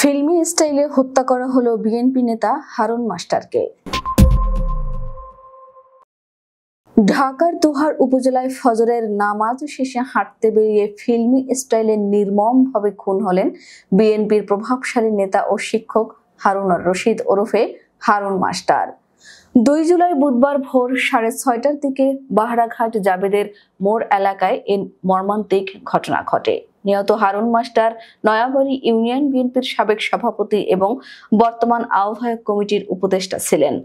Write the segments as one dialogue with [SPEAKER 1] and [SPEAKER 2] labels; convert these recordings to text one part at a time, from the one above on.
[SPEAKER 1] ফিল্মি স্টাইলে হত্যা করা হলো বিএনপি নেতা হারুন মাস্টারকে। ঢাকার দোহার উপজেলায় ফজরের নামাজ শেষে হাঁটতে বেরিয়ে ফিল্মি স্টাইলে নির্মমভাবে খুন হলেন বিএনপির প্রভাবশালী নেতা ও শিক্ষক হারুন রশিদ ওরফে হারুন মাস্টার। 2 জুলাই বুধবার ভোর 6:30টার দিকে বাহারাঘাট জাবেদের মোড় এলাকায় এই মর্মান্তিক ঘটনা ঘটে। নিহত হারুন মাস্টার নয়াবাড়ি ইউনিয়ন বিএনপির সাবেক সভাপতি এবং বর্তমান আহ্বায়ক কমিটির উপদেষ্টা ছিলেন।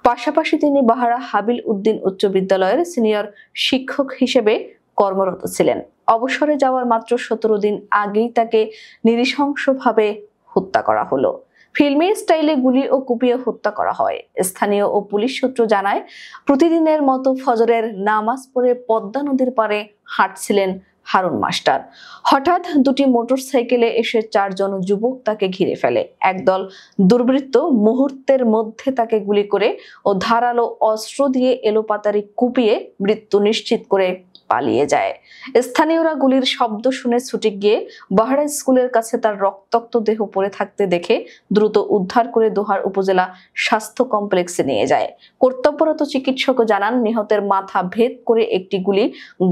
[SPEAKER 1] পাশাপাশি তিনি বাহারা হাবিল উদ্দিন উচ্চ বিদ্যালয়ের সিনিয়র শিক্ষক হিসেবে কর্মরত ছিলেন। অবসরে যাওয়ার মাত্র 17 দিন আগেই তাকে নৃশংসভাবে হত্যা করা হলো। ফিল্মি স্টাইলে গুলি ও কুপিয়ে হত্যা করা হয়। স্থানীয় ও পুলিশ সূত্র জানায়, প্রতিদিনের মতো ফজরের নামাজ পড়ে পদ্মা নদীর পাড়ে হাঁটছিলেন হারুন মাস্টার। হঠাৎ দুটি মোটরসাইকেলে এসে 4 জন যুবক তাকে ঘিরে ফেলে। একদল দুর্বৃত্ত মুহূর্তের মধ্যে তাকে গুলি করে ও ধারালো অস্ত্র দিয়ে এলোপাতাড়ি কুপিয়ে মৃত্যু নিশ্চিত করে পালিয়ে যায়। স্থানীয়রা গুলির শব্দ শুনে ছুটে গিয়ে বাহারা স্কুলের কাছে তার রক্তাক্ত দেহ পড়ে থাকতে দেখে দ্রুত উদ্ধার করে দোহার উপজেলা স্বাস্থ্য কমপ্লেক্সে নিয়ে যায়। কর্তব্যরত চিকিৎসক জানান, নিহতের মাথা ভেদ করে একটি গুলি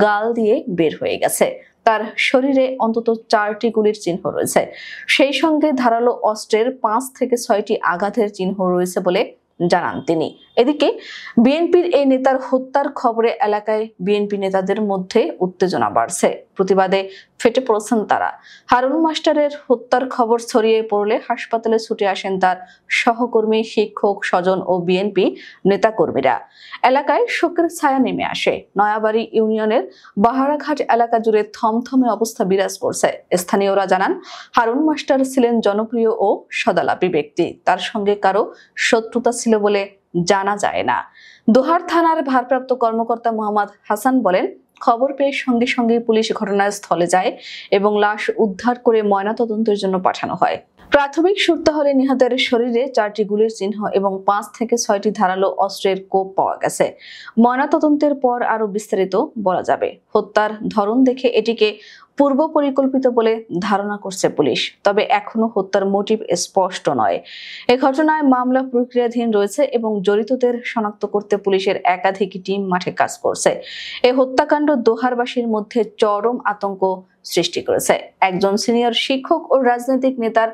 [SPEAKER 1] গাল দিয়ে বের হয়ে গেছে। তার শরীরে অন্তত 4টি গুলির চিহ্ন রয়েছে। সেই সঙ্গে ধারালো অস্ত্রের 5 থেকে 6টি আঘাতের চিহ্ন রয়েছে বলে জানান তিনি। এদিকে বিএনপির এই নেতার হত্যার খবরে এলাকায় বিএনপি নেতাদের মধ্যে উত্তেজনা বাড়ছে। প্রতিবাদে ফেটে পড়েছেন তারা। হারুন মাস্টারের হত্যার খবর ছড়িয়ে পড়লে হাসপাতালে ছুটে আসেন তার সহকর্মী, শিক্ষক, স্বজন ও বিএনপি নেতাকর্মীরা। এলাকায় শোকের ছায়া নেমে আসে। নয়াবাড়ি ইউনিয়নের বাহারাঘাট এলাকা জুড়ে থমথমে অবস্থা বিরাজ করছে। স্থানীয়রা জানান, হারুন মাস্টার ছিলেন জনপ্রিয় ও সদালাপী ব্যক্তি। তার সঙ্গে কারো শত্রুতা ছিল বলে জানা যায় না। দোহার থানার ভারপ্রাপ্ত কর্মকর্তা মোহাম্মদ হাসান বলেন, খবর পেয়ে সঙ্গে সঙ্গে পুলিশ ঘটনাস্থলে যায় এবং লাশ উদ্ধার করে ময়নাতদন্তের জন্য পাঠানো হয়। প্রাথমিক সূত্র হলে নিহতের শরীরে 4টি গুলির চিহ্ন এবং 5 থেকে 6টি ধারালো অস্ত্রের কোপ পাওয়া গেছে। ময়নাতদন্তের পর আরো বিস্তারিত বলা যাবে। হত্যার ধরন দেখে এটিকে পূর্ব পরিকল্পিত বলে ধারণা করছে পুলিশ। তবে এখনো হত্যার মোটিভ স্পষ্ট নয়। এই ঘটনায় মামলা প্রক্রিয়াধীন রয়েছে এবং জড়িতদের শনাক্ত করতে পুলিশের একাধিক টিম মাঠে কাজ করছে। এই হত্যাকাণ্ড দোহারবাসীর মধ্যে চরম আতঙ্ক সৃষ্টি করেছে। একজন সিনিয়র শিক্ষক ও রাজনৈতিক নেতার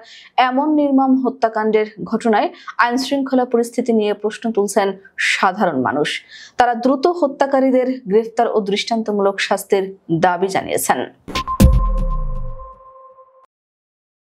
[SPEAKER 1] এমন নির্মম হত্যাকাণ্ডের ঘটনায় আইন শৃঙ্খলা পরিস্থিতি নিয়ে প্রশ্ন তুলছেন সাধারণ মানুষ। তারা দ্রুত হত্যাকারীদের গ্রেফতার ও দৃষ্টান্তমূলক শাস্তির দাবি জানিয়েছেন।